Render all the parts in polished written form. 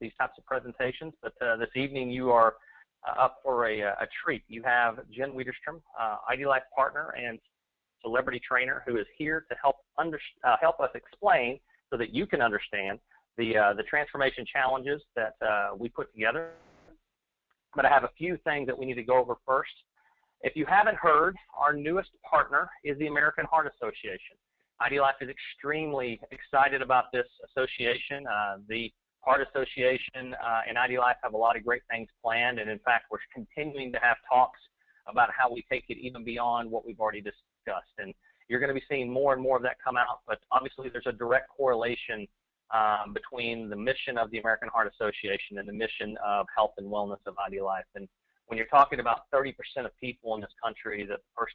these types of presentations, but this evening you are up for a treat. You have Jen Wiederstrom, IDLife partner and celebrity trainer, who is here to help us explain so that you can understand the transformation challenges that we put together. But I have a few things that we need to go over first. If you haven't heard, our newest partner is the American Heart Association. IDLife is extremely excited about this association. The Heart Association and IDLife have a lot of great things planned, and in fact, we're continuing to have talks about how we take it even beyond what we've already discussed. And you're going to be seeing more and more of that come out, but obviously there's a direct correlation between the mission of the American Heart Association and the mission of health and wellness of IDLife. And when you're talking about 30% of people in this country, the first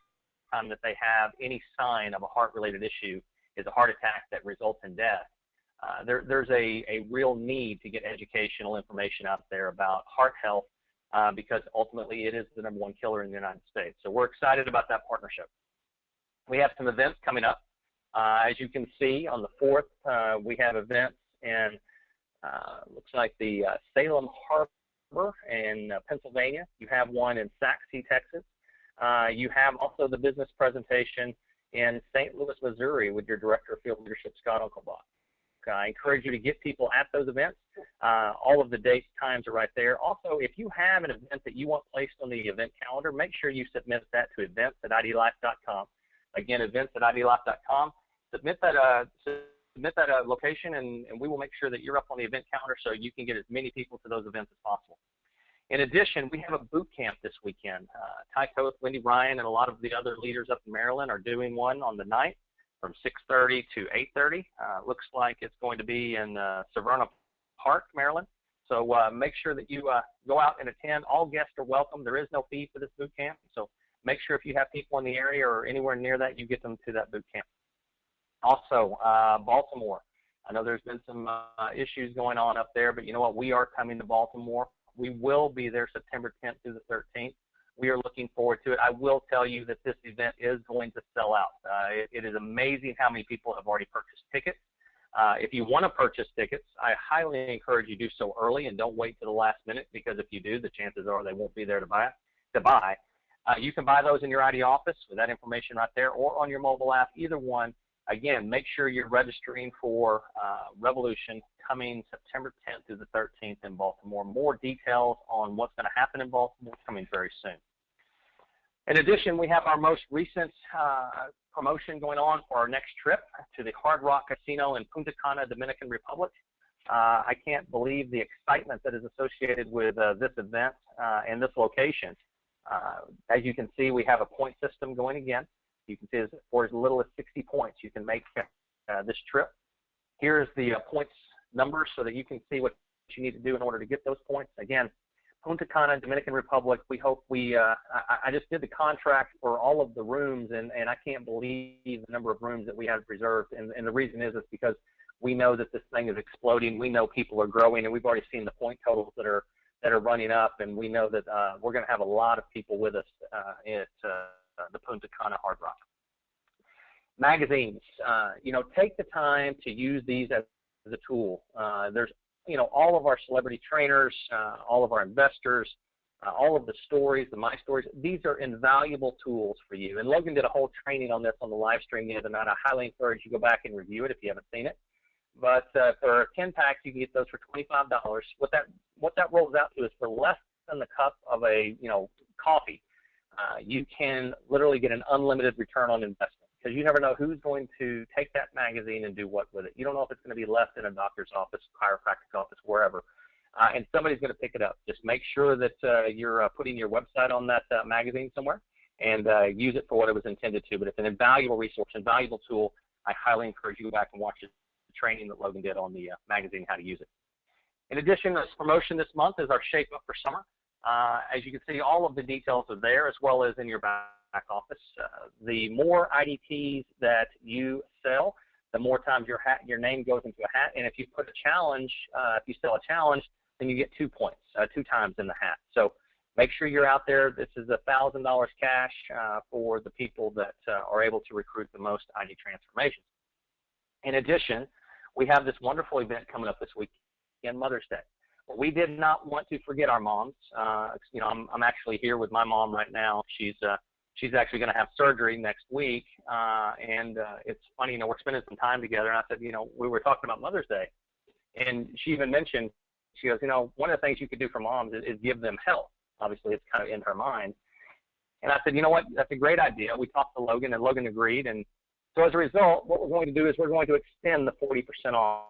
time that they have any sign of a heart-related issue is a heart attack that results in death. There's a real need to get educational information out there about heart health because ultimately it is the #1 killer in the United States. So we're excited about that partnership. We have some events coming up. As you can see, on the 4th, we have events in, looks like the Salem Harbor in Pennsylvania. You have one in Sac City, Texas. You have also the business presentation in St. Louis, Missouri with your Director of Field Leadership, Scott Unkelbach. I encourage you to get people at those events. All of the dates, times are right there. Also, if you have an event that you want placed on the event calendar, make sure you submit that to events@idlife.com. Again, events@idlife.com. Submit that location, and we will make sure that you're up on the event calendar so you can get as many people to those events as possible. In addition, we have a boot camp this weekend. Ty Coath, Wendy Ryan, and a lot of the other leaders up in Maryland are doing one on the 9th from 6:30 to 8:30. Looks like it's going to be in Severna Park, Maryland. So make sure that you go out and attend. All guests are welcome. There is no fee for this boot camp. So make sure if you have people in the area or anywhere near that, you get them to that boot camp. Also, Baltimore. I know there's been some issues going on up there, but you know what? We are coming to Baltimore. We will be there September 10th through the 13th. We are looking forward to it. I will tell you that this event is going to sell out. It is amazing how many people have already purchased tickets. If you want to purchase tickets, I highly encourage you do so early and don't wait to the last minute, because if you do, the chances are they won't be there to buy. You can buy those in your ID office with that information right there, or on your mobile app, either one. Again, make sure you're registering for Revolution coming September 10th through the 13th in Baltimore. More details on what's going to happen in Baltimore coming very soon. In addition, we have our most recent promotion going on for our next trip to the Hard Rock Casino in Punta Cana, Dominican Republic. I can't believe the excitement that is associated with this event and this location. As you can see, we have a point system going again. You can see for as little as 60 points you can make this trip. Here's the points numbers so that you can see what you need to do in order to get those points. Again, Punta Cana, Dominican Republic, we hope I just did the contract for all of the rooms, and I can't believe the number of rooms that we have reserved. And the reason is because we know that this thing is exploding. We know people are growing, and we've already seen the point totals that are running up, and we know that we're going to have a lot of people with us at the Punta Cana Hard Rock. Magazines, take the time to use these as a tool. There's, all of our celebrity trainers, all of our investors, all of the stories, the My Stories, these are invaluable tools for you. And Logan did a whole training on this on the live stream the other night. I highly encourage you to go back and review it if you haven't seen it. But for 10 packs, you can get those for $25. What that rolls out to is for less than the cup of a coffee. You can literally get an unlimited return on investment, because you never know who's going to take that magazine and do what with it. You don't know if it's going to be left in a doctor's office, chiropractic office, wherever, and somebody's going to pick it up. Just make sure that you're putting your website on that magazine somewhere and use it for what it was intended to. But it's an invaluable resource, invaluable tool. I highly encourage you to go back and watch the training that Logan did on the magazine, how to use it. In addition, this promotion this month is our Shape Up for Summer. As you can see, all of the details are there, as well as in your back office. The more IDTs that you sell, the more times your name goes into a hat. And if you put a challenge, if you sell a challenge, then you get 2 points, 2 times in the hat. So make sure you're out there. This is $1,000 cash for the people that are able to recruit the most ID transformations. In addition, we have this wonderful event coming up this week and Mother's Day. Well, we did not want to forget our moms. You know, I'm actually here with my mom right now. She's actually going to have surgery next week, and it's funny, you know, we're spending some time together. And I said, you know, we were talking about Mother's Day, and she even mentioned, she goes, you know, one of the things you could do for moms is give them help. Obviously, it's kind of in her mind. And I said, you know what, that's a great idea. We talked to Logan, and Logan agreed. And so as a result, what we're going to do is we're going to extend the 40% off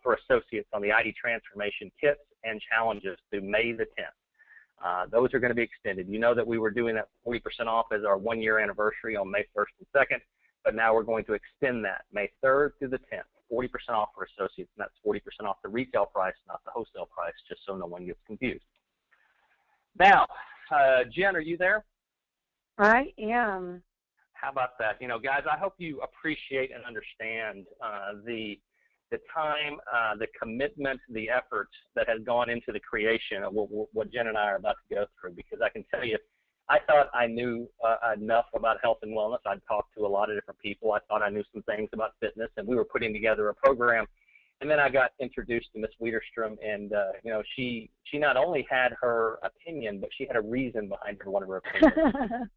for associates on the ID transformation kits and challenges through May the 10th. Those are going to be extended. You know that we were doing that 40% off as our 1-year anniversary on May 1st and 2nd, but now we're going to extend that May 3rd through the 10th, 40% off for associates, and that's 40% off the retail price, not the wholesale price, just so no one gets confused. Now, Jen, are you there? I am. How about that? You know, guys, I hope you appreciate and understand the time, the commitment, the effort that has gone into the creation of what Jen and I are about to go through, because I can tell you, I thought I knew enough about health and wellness. I'd talked to a lot of different people. I thought I knew some things about fitness, and we were putting together a program. And then I got introduced to Miss Widerstrom, and you know, she not only had her opinion, but she had a reason behind her one of her opinions.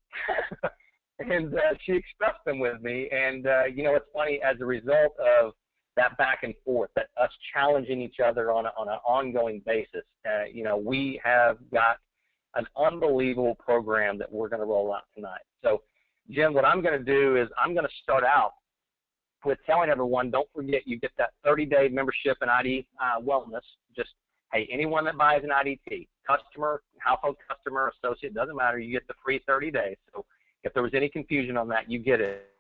And she expressed them with me. And you know, it's funny, as a result of that back and forth, that us challenging each other on an ongoing basis, you know, we have got an unbelievable program that we're going to roll out tonight. So, Jim, what I'm going to do is I'm going to start out with telling everyone, don't forget, you get that 30-day membership in ID Wellness. Just, hey, anyone that buys an IDT, customer, household customer, associate, doesn't matter, you get the free 30 days. So if there was any confusion on that, you get it.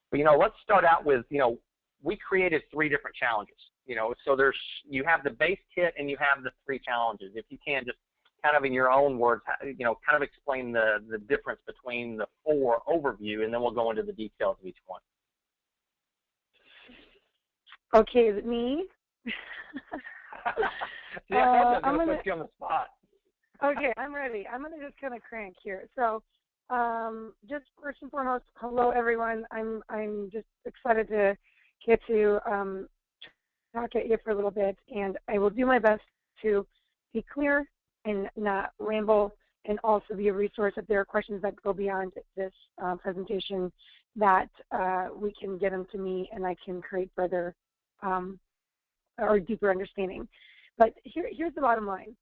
But, you know, let's start out with, you know, we created 3 different challenges. You know, so you have the base kit and you have the 3 challenges. If you can, just kind of in your own words, you know, kind of explain the difference between the 4 overview, and then we'll go into the details of each one. Okay, is it me? Yeah, I'm going to put you on the spot. Okay, I'm ready. I'm going to just kind of crank here. So, just first and foremost, hello everyone. I'm just excited to get to talk at you for a little bit, and I will do my best to be clear and not ramble, and also be a resource if there are questions that go beyond this presentation, that we can get them to me and I can create further or deeper understanding. But here's the bottom line.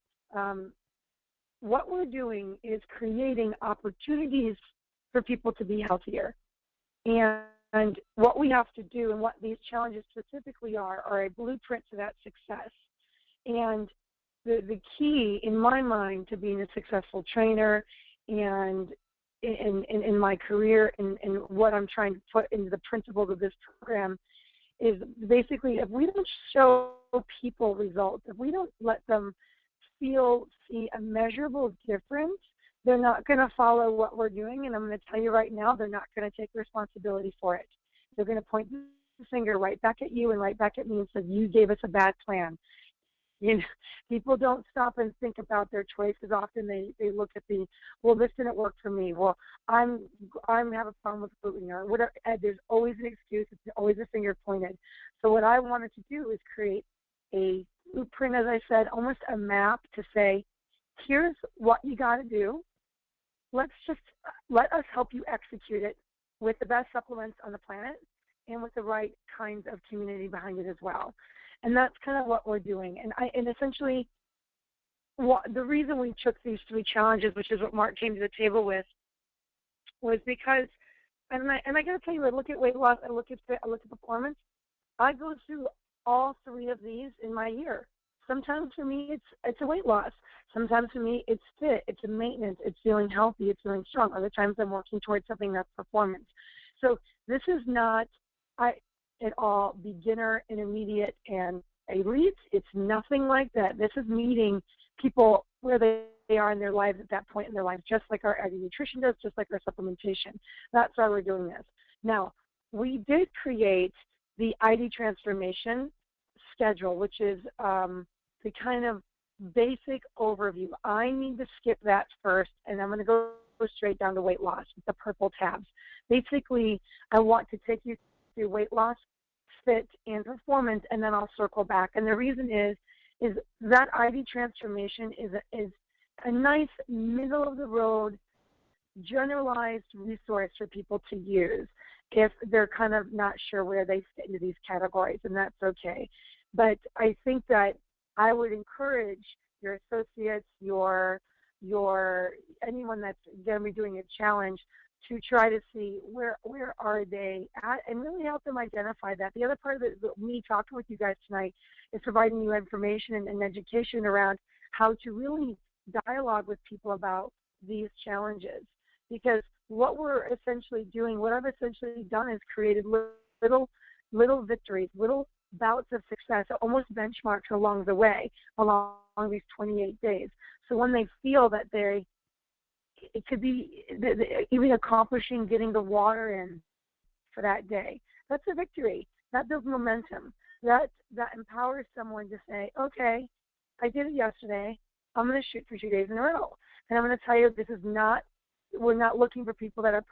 What we're doing is creating opportunities for people to be healthier. And what we have to do, and what these challenges specifically are a blueprint to that success. And the key, in my mind, to being a successful trainer and in my career and what I'm trying to put into the principles of this program is basically, if we don't show people results, if we don't let them see a measurable difference, they're not going to follow what we're doing. And I'm going to tell you right now, they're not going to take responsibility for it. They're going to point the finger right back at you and right back at me and say, you gave us a bad plan. You know, people don't stop and think about their choices. Often they look at well, this didn't work for me. Well, I have a problem with gluten, or whatever. There's always an excuse. It's always a finger pointed. So what I wanted to do is create a blueprint, as I said, almost a map to say, here's what you got to do. Let us help you execute it with the best supplements on the planet and with the right kinds of community behind it as well. And that's kind of what we're doing. And essentially, the reason we took these 3 challenges, which is what Mark came to the table with, was because, and I got to tell you, I look at weight loss, I look at fit, I look at performance. I go through all 3 of these in my year. Sometimes for me, it's a weight loss. Sometimes for me, it's fit, it's a maintenance, it's feeling healthy, it's feeling strong. Other times I'm working towards something that's performance. So this is not at all beginner, intermediate, and elite. It's nothing like that. This is meeting people where they are in their lives at that point in their lives, just like our ID nutrition does, just like our supplementation. That's why we're doing this. Now, we did create the ID transformation schedule, which is the kind of basic overview. I need to skip that first, and I'm going to go straight down to weight loss with the purple tabs. Basically, I want to take you through weight loss, fit, and performance, and then I'll circle back. And the reason is is that ID transformation is a nice middle of the road generalized resource for people to use if they're kind of not sure where they fit into these categories, and that's okay. But I think that I would encourage your associates, your anyone that's going to be doing a challenge to try to see where are they at and really help them identify that. The other part of it, me talking with you guys tonight, is providing you information and education around how to really dialogue with people about these challenges. Because what we're essentially doing, what I've essentially done is created little victories, little bouts of success, almost benchmarks along the way, along these 28 days. So when they feel that it could be even accomplishing getting the water in for that day, that's a victory. That builds momentum. That empowers someone to say, okay, I did it yesterday. I'm going to shoot for 2 days in a row. And I'm going to tell you, we're not looking for people that are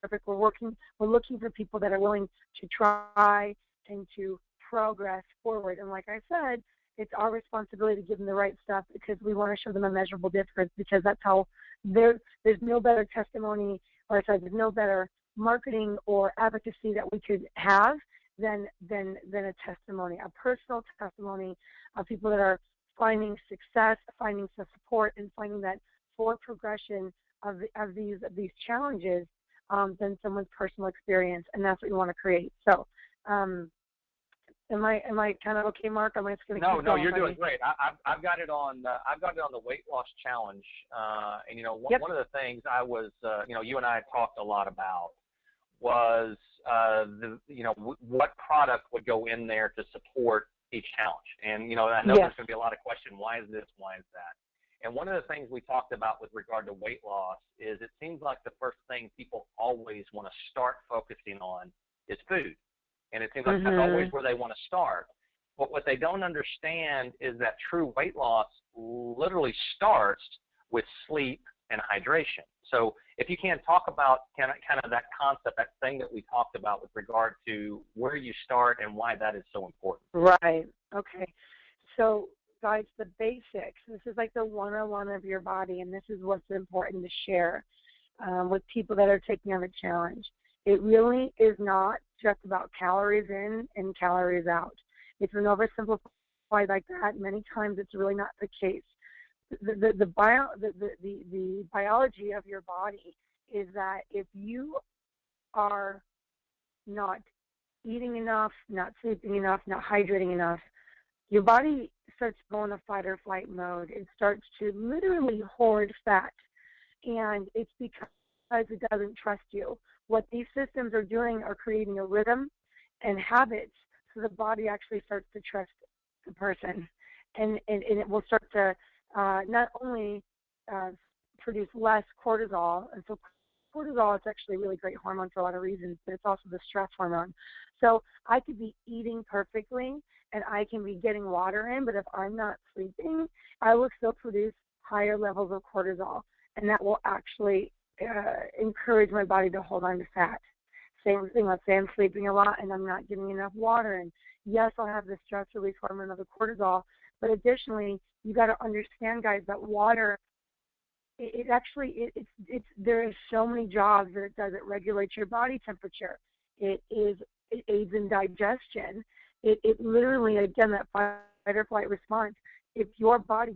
perfect. We're looking for people that are willing to try and to progress forward. And like I said, it's our responsibility to give them the right stuff because we want to show them a measurable difference, because that's how there's no better testimony, or sorry, there's no better marketing or advocacy that we could have than a testimony, a personal testimony of people that are finding success, finding some support, and finding that forward progression of these challenges than someone's personal experience, and that's what you want to create. So, am I kind of okay, Mark? I'm just going to keep going. No, you're doing great. I've got it on. I've got it on the weight loss challenge, and one of the things I was, you and I talked a lot about was what product would go in there to support each challenge. And I know there's going to be a lot of question. Why is this? Why is that? And one of the things we talked about with regard to weight loss is it seems like the first thing people always want to start focusing on is food. And it seems like that's always where they want to start. But what they don't understand is that true weight loss literally starts with sleep and hydration. So if you can talk about kind of that concept, that thing that we talked about with regard to where you start and why that is so important. Right. Okay. So guys, the basics. This is like the 101 of your body, and this is what's important to share with people that are taking on the challenge. It really is not just about calories in and calories out. It's been oversimplified like that. Many times it's really not the case. The biology of your body is that if you are not eating enough, not sleeping enough, not hydrating enough, your body starts to go in a fight or flight mode. It starts to literally hoard fat, and it's because it doesn't trust you. What these systems are doing are creating a rhythm and habits, so the body actually starts to trust the person, and it will start to not only produce less cortisol, and so cortisol is actually a really great hormone for a lot of reasons, but it's also the stress hormone. So I could be eating perfectly and I can be getting water in, but if I'm not sleeping, I will still produce higher levels of cortisol, and that will actually encourage my body to hold on to fat. Same thing, let's say I'm sleeping a lot and I'm not getting enough water, and yes, I'll have the stress release hormone of the cortisol, but additionally, you got to understand, guys, that water, there are so many jobs that it does. It regulates your body temperature. It aids in digestion. It literally, again, that fight or flight response, if your body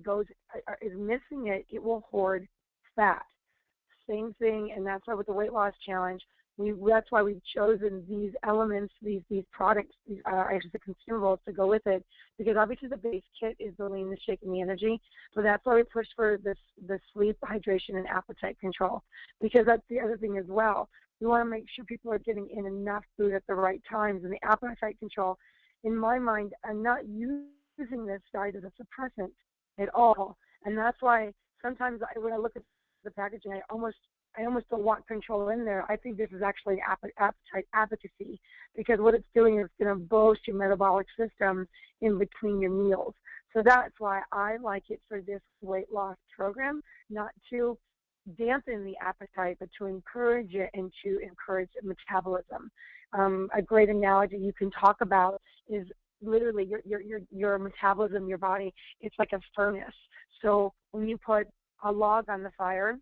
is missing it, it will hoard fat. Same thing, and that's why with the weight loss challenge, that's why we've chosen these elements, these products, actually the consumables to go with it, because obviously the base kit is the lean, the shake, and the energy. So that's why we push for the sleep, hydration, and appetite control, because that's the other thing as well. We want to make sure people are getting in enough food at the right times, and the appetite control. In my mind, I'm not using this diet as a suppressant at all, and that's why sometimes when I look at the packaging, I almost don't want control in there. I think this is actually appetite advocacy, because what it's doing is going to boost your metabolic system in between your meals. So that's why I like it for this weight loss program, not to dampen the appetite, but to encourage it and to encourage metabolism. A great analogy you can talk about is literally your metabolism, your body, it's like a furnace. So when you put a log on the fire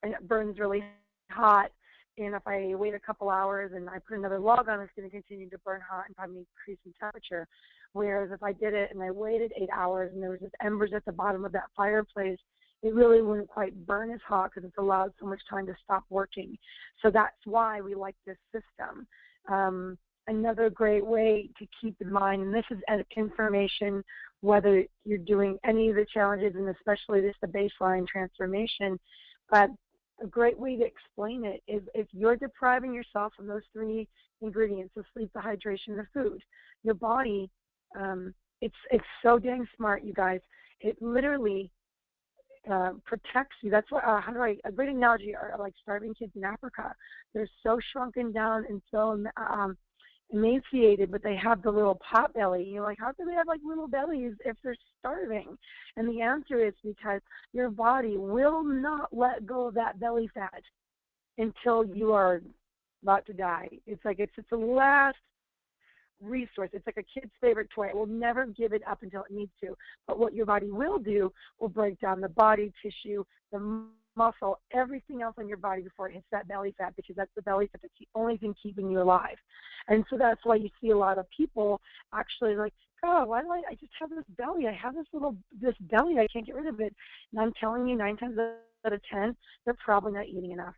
and it burns really hot, and if I wait a couple hours and I put another log on, it's going to continue to burn hot and probably increase in temperature. Whereas if I did it and I waited 8 hours and there was just embers at the bottom of that fireplace, it really wouldn't quite burn as hot because it's allowed so much time to stop working. So that's why we like this system. Another great way to keep in mind, and this is information whether you're doing any of the challenges, and especially this, the baseline transformation, but a great way to explain it is if you're depriving yourself of those 3 ingredients, the sleep, the hydration, the food, your body, it's so dang smart, you guys. It literally protects you. That's what, a great analogy are like starving kids in Africa. They're so shrunken down and so emaciated, but they have the little pot belly. You're like, how do they have like little bellies if they're starving? And the answer is because your body will not let go of that belly fat until you are about to die. It's like it's the last resource. It's like a kid's favorite toy. It will never give it up until it needs to. But what your body will do will break down the body tissue, the muscle, everything else on your body before it hits that belly fat, because that's the belly fat that's the only thing keeping you alive. And so that's why you see a lot of people actually like, oh, why do I just have this belly? I have this belly. I can't get rid of it. And I'm telling you, 9 times out of 10, they're probably not eating enough.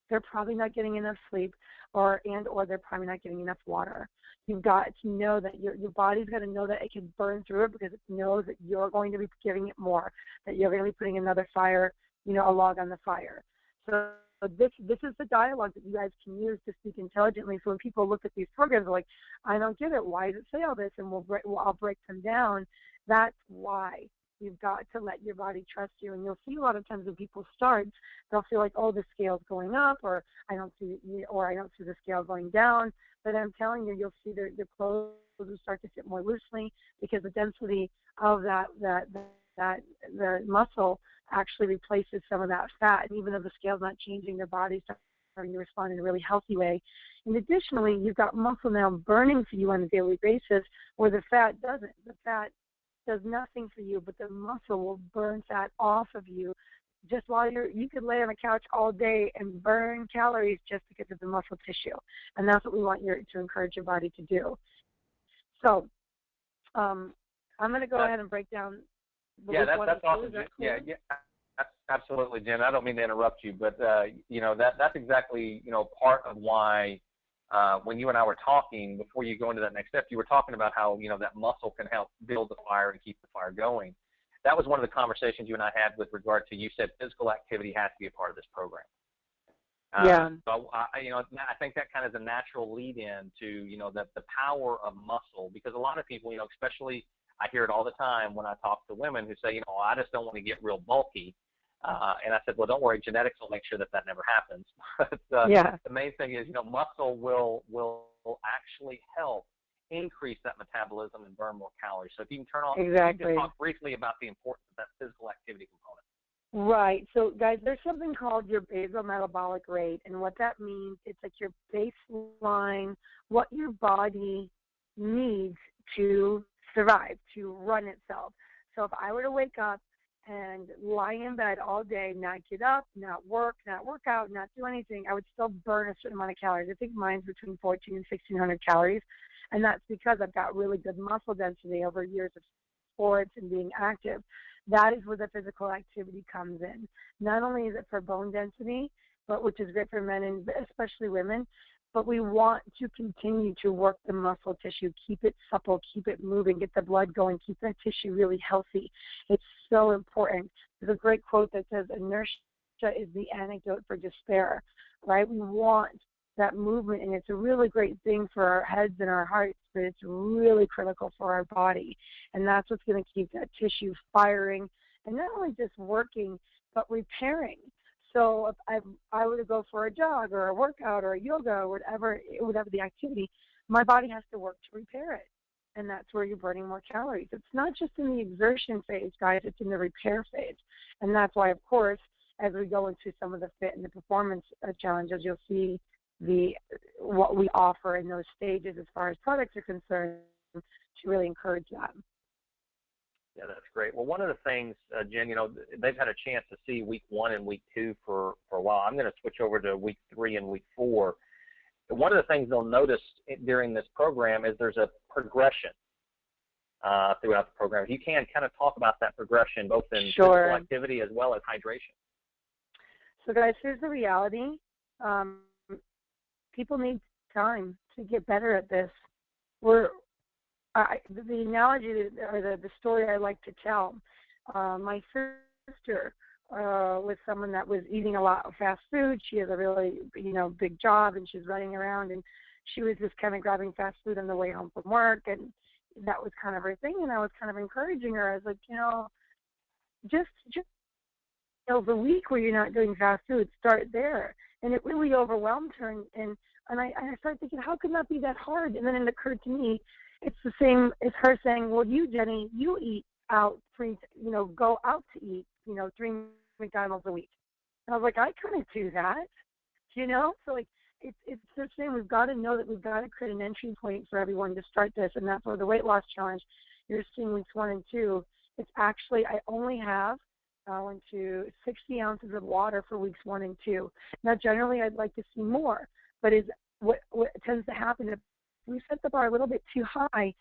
They're probably not getting enough sleep, or they're probably not getting enough water. You've got to know that your body's got to know that it can burn through it, because it knows that you're going to be giving it more, that you're going to be putting another fire, a log on the fire. So this is the dialogue that you guys can use to speak intelligently. So when people look at these programs, they're like, I don't get it. Why does it say all this? And I'll break them down. That's why. You've got to let your body trust you. And you'll see a lot of times when people start, they'll feel like, oh, the scale's going up, or I don't see the scale going down. But I'm telling you, you'll see their clothes will start to fit more loosely, because the density of the muscle actually replaces some of that fat. And even though the scale's not changing, their body's starting to respond in a really healthy way. And additionally, you've got muscle now burning for you on a daily basis, where the fat doesn't. The fat does nothing for you, but the muscle will burn fat off of you. Just while you could lay on the couch all day and burn calories just because of the muscle tissue. And that's what we want to encourage your body to do. So I'm going to go ahead and break down that's awesome. Yeah, absolutely, Jen. I don't mean to interrupt you, but that's exactly part of why when you and I were talking before you go into that next step, you were talking about how that muscle can help build the fire and keep the fire going. That was one of the conversations you and I had with regard to, you said physical activity has to be a part of this program. So I think that kind of is a natural lead-in to the power of muscle, because a lot of people, especially I hear it all the time when I talk to women who say, I just don't want to get real bulky. And I said, well, don't worry, genetics will make sure that never happens. But the main thing is, muscle will actually help increase that metabolism and burn more calories. So if you can turn on, exactly. You can talk briefly about the importance of that physical activity component. Right. So, guys, there's something called your basal metabolic rate, and what that means, it's like your baseline, what your body needs to survive, to run itself. So if I were to wake up and lie in bed all day, not get up, not work out, not do anything, I would still burn a certain amount of calories. I think mine's between 1,400 and 1,600 calories, and that's because I've got really good muscle density over years of sports and being active. That is where the physical activity comes in. Not only is it for bone density, but which is great for men and especially women, but we want to continue to work the muscle tissue, keep it supple, keep it moving, get the blood going, keep that tissue really healthy. It's so important. There's a great quote that says, inertia is the antidote for despair, right? We want that movement, and it's a really great thing for our heads and our hearts, but it's really critical for our body. And that's what's going to keep that tissue firing, and not only just working, but repairing. So if I were to go for a jog or a workout or a yoga or whatever the activity, my body has to work to repair it. And that's where you're burning more calories. It's not just in the exertion phase, guys, it's in the repair phase. And that's why, of course, as we go into some of the fit and the performance challenges, you'll see what we offer in those stages as far as products are concerned. to really encourage that. Yeah, that's great. Well, one of the things, Jen, they've had a chance to see week 1 and week 2 for a while. I'm going to switch over to week 3 and week 4. One of the things they'll notice during this program is there's a progression throughout the program. If you can kind of talk about that progression, both in physical activity as well as hydration. So, guys, here's the reality. People need time to get better at this. The analogy or the story I like to tell, my sister was someone that was eating a lot of fast food. She has a really, big job, and she's running around, and she was just kind of grabbing fast food on the way home from work, and that was kind of her thing. And I was kind of encouraging her. I was like, just the week where you're not doing fast food, start there. And it really overwhelmed her, and I started thinking, how could that be that hard? And then it occurred to me, it's the same as her saying, well, you, Jenny, you eat out go out to eat, 3 McDonald's a week. And I was like, I kind of do that, So, like, it's the same. We've got to know that we've got to create an entry point for everyone to start this, and that's where the weight loss challenge you're seeing weeks 1 and 2. It's actually, I only have 60 ounces of water for weeks 1 and 2. Now, generally, I'd like to see more, but what tends to happen if we set the bar a little bit too high,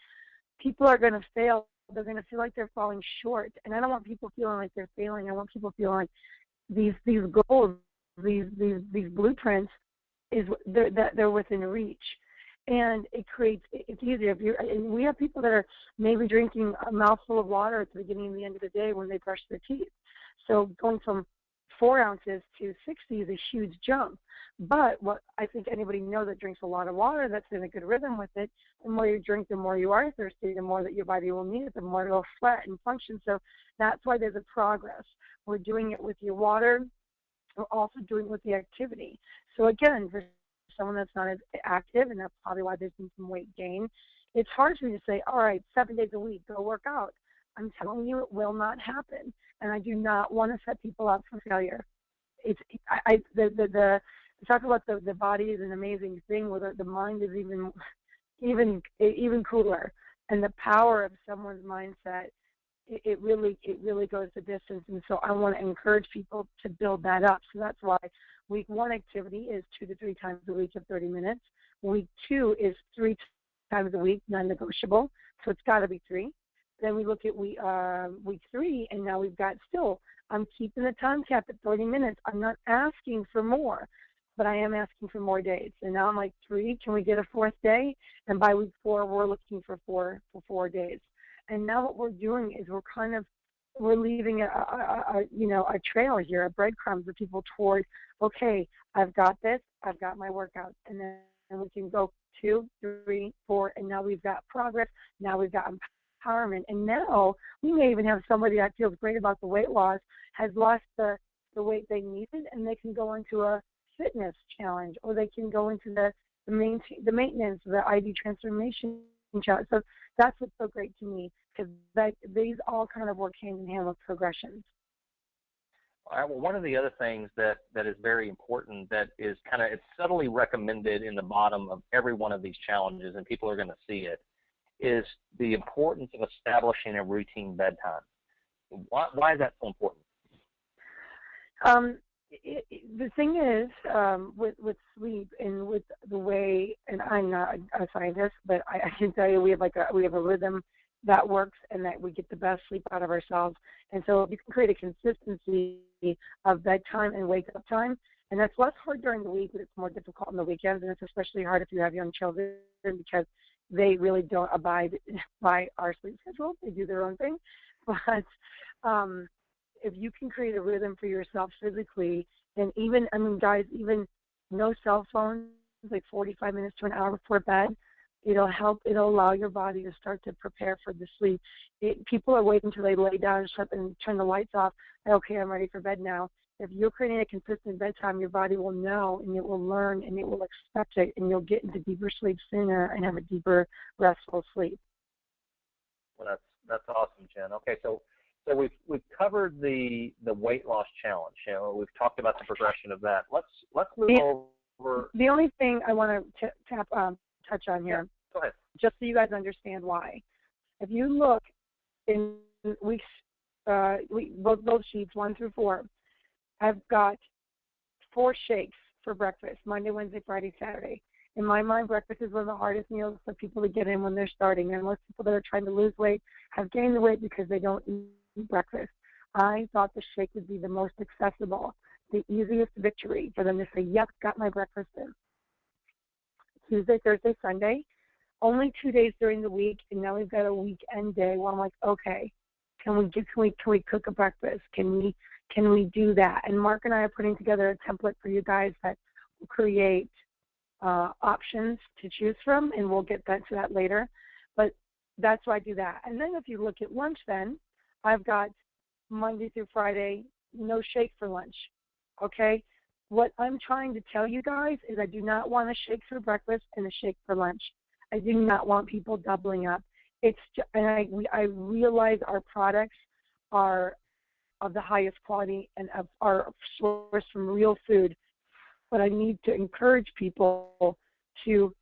people are going to fail. They're going to feel like they're falling short, and I don't want people feeling like they're failing. I want people feeling like these goals, these blueprints, they're within reach, and it's easier. We have people that are maybe drinking a mouthful of water at the beginning and the end of the day when they brush their teeth. So going from 4 ounces to 60 is a huge jump. But what I think anybody knows that drinks a lot of water, that's in a good rhythm with it, the more you drink, the more you are thirsty, the more that your body will need it, the more it'll sweat and function. So that's why there's a progress. We're doing it with your water. We're also doing it with the activity. So again, for someone that's not as active, and that's probably why there's been some weight gain, it's hard for me to say, all right, 7 days a week, go work out. I'm telling you, it will not happen. And I do not want to set people up for failure. Talk about the body is an amazing thing, where the mind is even cooler, and the power of someone's mindset, it really goes the distance. And so I want to encourage people to build that up. So that's why week 1 activity is 2 to 3 times a week of 30 minutes. Week 2 is 3 times a week, non-negotiable. So it's got to be 3. Then we look at week 3, and now we've got I'm keeping the time cap at 30 minutes. I'm not asking for more, but I am asking for more days. And now I'm like, 3, can we get a 4th day? And by week 4, we're looking for 4 days. And now what we're doing is we're leaving a trail here, a breadcrumbs of people toward, okay, I've got this, I've got my workout, and then we can go 2, 3, 4, and now we've got progress. Now we've got empowerment, and now we may even have somebody that feels great about the weight loss, has lost the weight they needed, and they can go into a fitness challenge, or they can go into the maintenance, the ID transformation challenge. So that's what's so great to me, because these all kind of work hand in hand with progressions. All right, well, one of the other things that is very important, that is it's subtly recommended in the bottom of every one of these challenges, and people are going to see it, is the importance of establishing a routine bedtime. Why is that so important? The thing is, with sleep and with the way, and I'm not a scientist, but I can tell you we have a rhythm that works, and that we get the best sleep out of ourselves. And so if you can create a consistency of bedtime and wake up time, and that's less hard during the week, but it's more difficult on the weekends, and it's especially hard if you have young children, because they really don't abide by our sleep schedule. They do their own thing. But if you can create a rhythm for yourself physically, and even no cell phones, like 45 minutes to an hour before bed, it'll allow your body to start to prepare for the sleep. People are waiting until they lay down and turn the lights off. Okay, I'm ready for bed now. If you're creating a consistent bedtime, your body will know, and it will learn, and it will expect it, and you'll get into deeper sleep sooner and have a deeper, restful sleep. Well, that's awesome, Jen. Okay, so we've covered the weight loss challenge. We've talked about the progression of that. Let's move over. The only thing I want to touch on here. Go ahead. just so you guys understand why. If you look in weeks, both sheets 1 through 4, I've got 4 shakes for breakfast: Monday, Wednesday, Friday, Saturday. In my mind, breakfast is one of the hardest meals for people to get in when they're starting. And most people that are trying to lose weight have gained the weight because they don't eat breakfast. I thought the shake would be the most accessible, the easiest victory for them to say, yep, got my breakfast in. Tuesday, Thursday, Sunday, only 2 days during the week, and now we've got a weekend day where I'm like, okay, can we cook a breakfast? Can we do that? And Mark and I are putting together a template for you guys that will create options to choose from, and we'll get to that later. But that's why I do that. And then if you look at lunch, then I've got Monday through Friday, no shake for lunch. Okay? What I'm trying to tell you guys is I do not want a shake for breakfast and a shake for lunch. I do not want people doubling up. It's just, and I realize our products are of the highest quality and are sourced from real food, but I need to encourage people to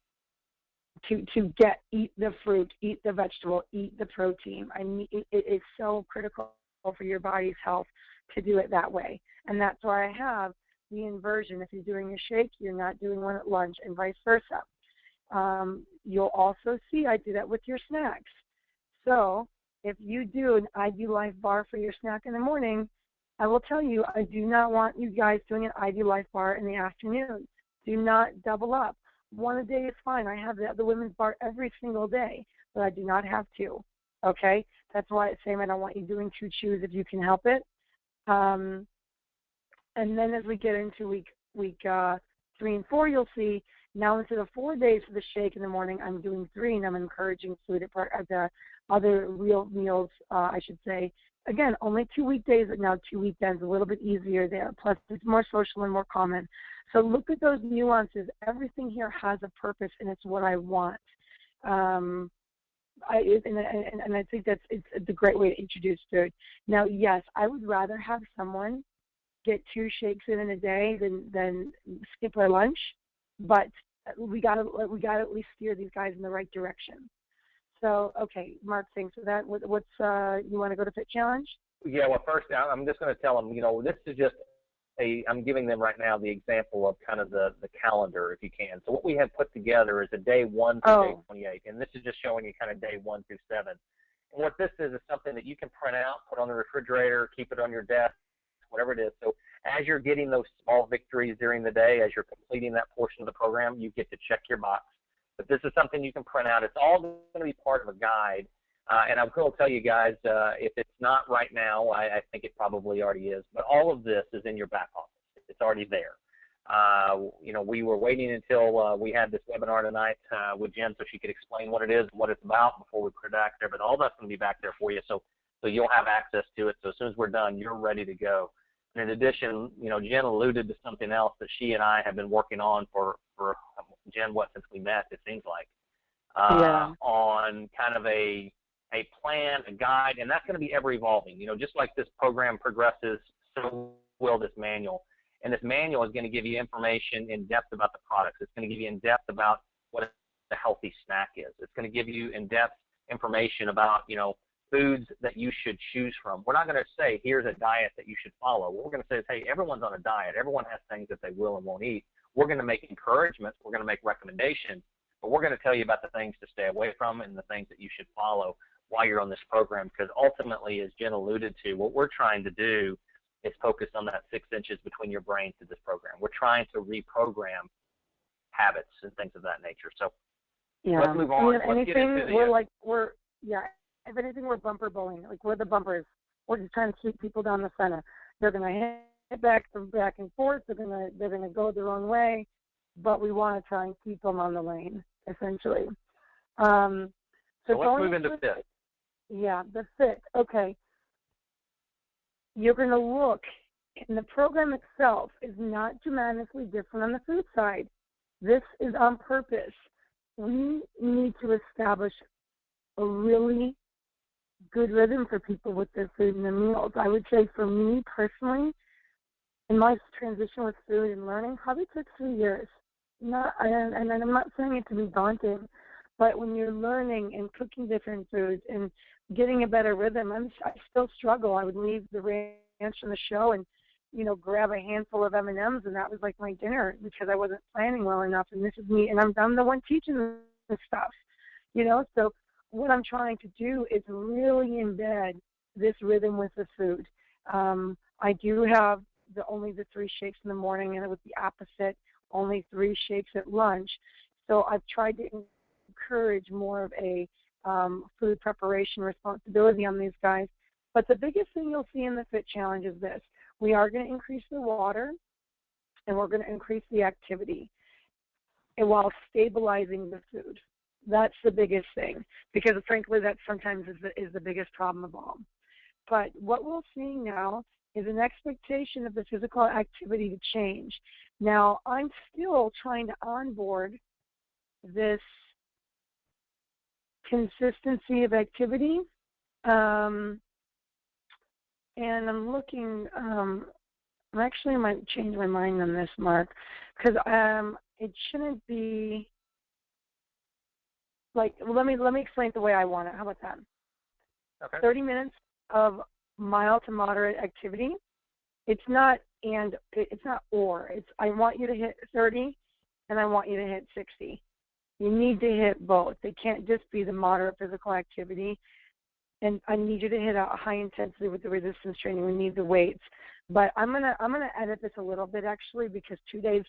eat the fruit, eat the vegetable, eat the protein. It is so critical for your body's health to do it that way, and that's why I have the inversion. If you're doing a shake, you're not doing one at lunch, and vice versa. You'll also see I do that with your snacks. So if you do an IDLife bar for your snack in the morning, I will tell you, I do not want you guys doing an IDLife bar in the afternoon. Do not double up. One a day is fine. I have the women's bar every single day, but I do not have to. Okay? That's why it's saying I don't want you doing 2 chews if you can help it. And then as we get into week 3 and 4, you'll see now instead of 4 days for the shake in the morning, I'm doing 3, and I'm encouraging food at the other real meals, I should say. Again, only 2 weekdays, but now 2 weekends, a little bit easier there. Plus, it's more social and more common. So look at those nuances. Everything here has a purpose, and it's what I want. And I think it's a great way to introduce food. Now, yes, I would rather have someone get 2 shakes in a day than skip their lunch, but we got to at least steer these guys in the right direction. So, okay, Mark, thanks for that. What's you want to go to Fit Challenge? Yeah, well, first, I'm just going to tell them, this is just I'm giving them right now the example of kind of the calendar, if you can. So what we have put together is a day 1 through day 28, and this is just showing you kind of day 1 through 7. And what this is something that you can print out, put on the refrigerator, keep it on your desk, whatever it is. So as you're getting those small victories during the day, as you're completing that portion of the program, you get to check your box. But this is something you can print out. It's all going to be part of a guide. And I will tell you guys, if it's not right now, I think it probably already is, but all of this is in your back office. It's already there. We were waiting until we had this webinar tonight with Jen so she could explain what it is, what it's about before we put it back there, but all that's going to be back there for you, so you'll have access to it. So as soon as we're done, you're ready to go. And in addition, Jen alluded to something else that she and I have been working on for Jen, since we met, it seems like, on kind of a plan, a guide, and that's going to be ever evolving. Just like this program progresses, so will this manual. And this manual is going to give you information in depth about the products. It's going to give you in depth about what a healthy snack is. It's going to give you in depth information about, foods that you should choose from. We're not going to say, here's a diet that you should follow. What we're going to say is, hey, everyone's on a diet. Everyone has things that they will and won't eat. We're going to make encouragements. We're going to make recommendations. But we're going to tell you about the things to stay away from and the things that you should follow while you're on this program, because ultimately, as Jen alluded to, what we're trying to do is focus on that 6 inches between your brain through this program. We're trying to reprogram habits and things of that nature. So let's move on. If anything, we're bumper bowling. Like, we're the bumpers. We're just trying to keep people down the center. They're going to hit back and forth. They're going to go their own way, but we want to try and keep them on the lane, essentially. So let's move into fit. Yeah, the fit. Okay. You're going to look, and the program itself is not dramatically different on the food side. This is on purpose. We need to establish a really good rhythm for people with their food and their meals. I would say for me personally, in my transition with food and learning, probably took 3 years. And I'm not saying it to be daunting, But when you're learning and cooking different foods and getting a better rhythm, I still struggle. I would leave the ranch on the show and, grab a handful of M&Ms, and that was like my dinner because I wasn't planning well enough. And this is me, and I'm the one teaching this stuff, So what I'm trying to do is really embed this rhythm with the food. I do have only the 3 shakes in the morning, and it was the opposite, only 3 shakes at lunch. So I've tried to encourage more of a food preparation responsibility on these guys. But the biggest thing you'll see in the Fit Challenge is this. We are going to increase the water, and we're going to increase the activity, and while stabilizing the food. That's the biggest thing, because frankly, that sometimes is the biggest problem of all. But what we're seeing now is an expectation of the physical activity to change. Now, I'm still trying to onboard this consistency of activity, and I'm looking. I might change my mind on this, Mark, because it shouldn't be like. Let me explain it the way I want it. How about that? Okay. 30 minutes of mild to moderate activity. It's not or. It's I want you to hit 30, and I want you to hit 60. You need to hit both. They can't just be the moderate physical activity. And I need you to hit a high intensity with the resistance training. We need the weights. But I'm gonna edit this a little bit actually, because 2 days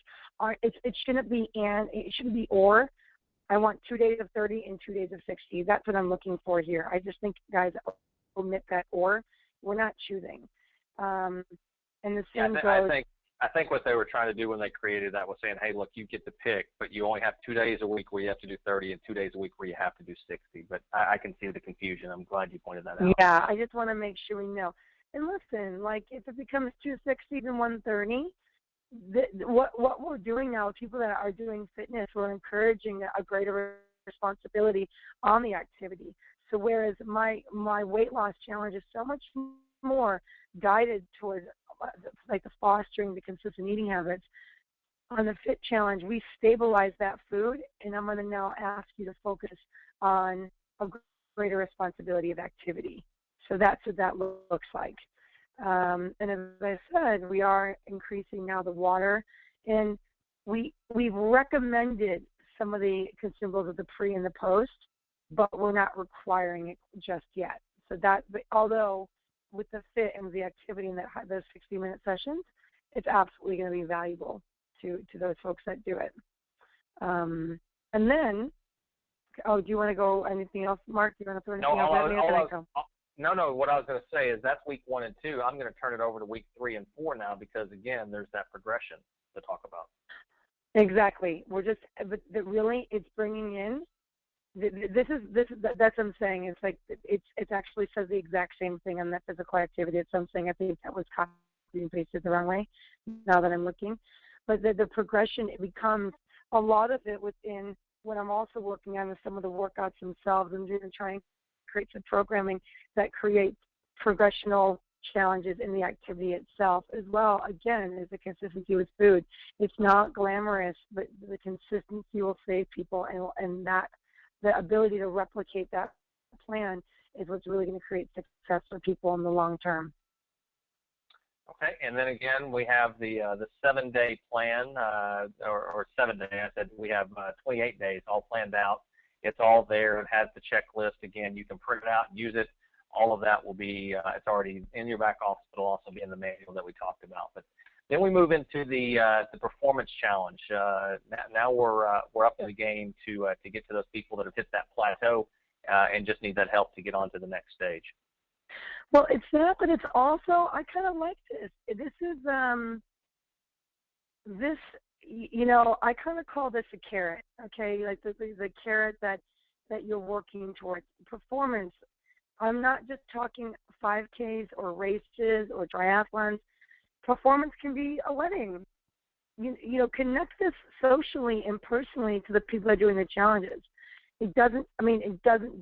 it shouldn't be it shouldn't be or. I want 2 days of 30 and 2 days of 60. That's what I'm looking for here. I just think guys omit that or. We're not choosing. And the same goes. I think what they were trying to do when they created that was saying, hey, look, you get to pick, but you only have 2 days a week where you have to do 30 and 2 days a week where you have to do 60. But I can see the confusion. I'm glad you pointed that out. Yeah, I just want to make sure we know. And listen, like if it becomes 260 and 130, what we're doing now, people that are doing fitness, we're encouraging a greater responsibility on the activity. So whereas my weight loss challenge is so much more guided towards like the fostering the consistent eating habits, on the Fit Challenge we stabilize that food, and I'm going to now ask you to focus on a greater responsibility of activity. So that's what that looks like. And as I said, we are increasing now the water, and we've recommended some of the consumables of the pre and the post, but we're not requiring it just yet. So that, although with the fit and the activity in those 60-minute sessions, it's absolutely going to be valuable to those folks that do it. And then, do you want to go anything else, Mark? Do you want to throw anything else at me? No, what I was going to say is that's week 1 and 2. I'm going to turn it over to week 3 and 4 now, because again, there's that progression to talk about. Exactly. But really, it's bringing in. That's what I'm saying. It's like it actually says the exact same thing on that physical activity. It's something I think that was copied and pasted the wrong way. Now that I'm looking, but the progression, it becomes a lot of it within what I'm also working on is some of the workouts themselves, and trying to create some programming that creates progressional challenges in the activity itself as well. Again, is the consistency with food. It's not glamorous, but the consistency will save people, and that the ability to replicate that plan is what's really going to create success for people in the long term. Okay, and then again, we have the 7-day plan, or 7 day. I said we have 28 days all planned out. It's all there. It has the checklist. Again, you can print it out and use it. All of that will be, it's already in your back office, but it'll also be in the manual that we talked about. But then we move into the performance challenge. Now we're up in the game to get to those people that have hit that plateau and just need that help to get on to the next stage. Well, it's that, but it's also, I kind of like this. This is, I kind of call this a carrot, okay? Like the carrot that you're working towards. Performance, I'm not just talking 5Ks or races or triathlons. Performance can be a wedding. Connect this socially and personally to the people that are doing the challenges. It doesn't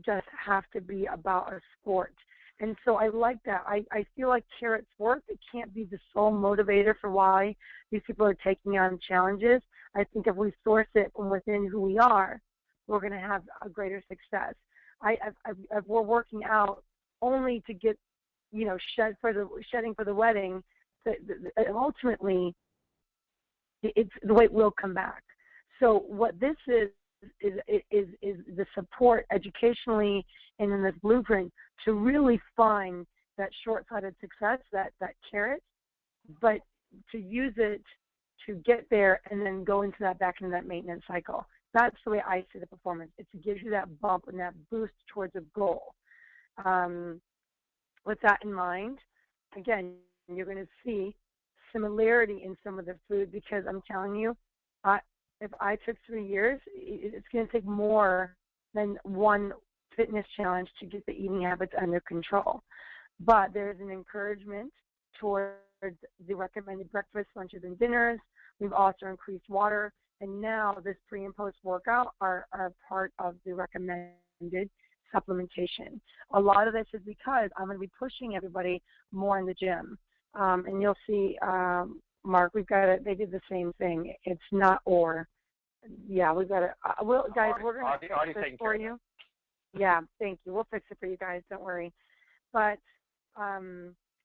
just have to be about a sport. And so I like that. I feel like carrots work. It can't be the sole motivator for why these people are taking on challenges. I think if we source it from within who we are, we're going to have a greater success. We're working out only to get, shedding for the wedding. Ultimately, the weight will come back. So what this is the support educationally and in this blueprint to really find that short-sighted success, that carrot, but to use it to get there and then go into that back into that maintenance cycle. That's the way I see the performance. It gives you that bump and that boost towards a goal. With that in mind, again, you're going to see similarity in some of the food, because I'm telling you, if I took 3 years, it's going to take more than one fitness challenge to get the eating habits under control. But there's an encouragement towards the recommended breakfast, lunches, and dinners. We've also increased water, and now this pre and post workout are part of the recommended supplementation. A lot of this is because I'm going to be pushing everybody more in the gym. And you'll see, Mark, we've got it. They did the same thing. It's not or. Yeah, we've got it. Guys, we're going to fix this for you. Yeah, thank you. We'll fix it for you guys. Don't worry. But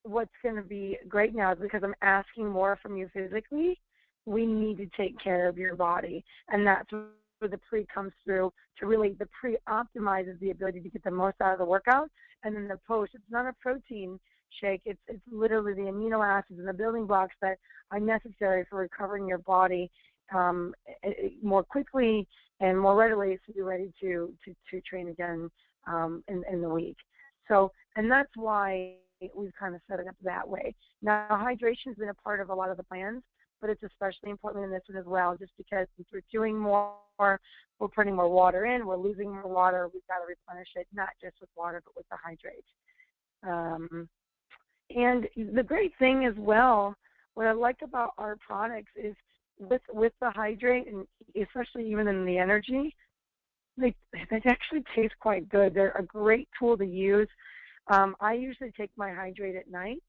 what's going to be great now is because I'm asking more from you physically, we need to take care of your body. And that's where the pre comes through to really, the pre optimizes the ability to get the most out of the workout. And then the post, it's not a protein shake. It's literally the amino acids and the building blocks that are necessary for recovering your body more quickly and more readily, so you're ready to train again in the week. So, and that's why we've kind of set it up that way. Now, hydration has been a part of a lot of the plans, but it's especially important in this one as well, just because since we're doing more, we're putting more water in, we're losing more water, we've got to replenish it, not just with water, but with the hydrate. And the great thing as well, what I like about our products is with the hydrate, and especially even in the energy, they actually taste quite good. They're a great tool to use. I usually take my hydrate at night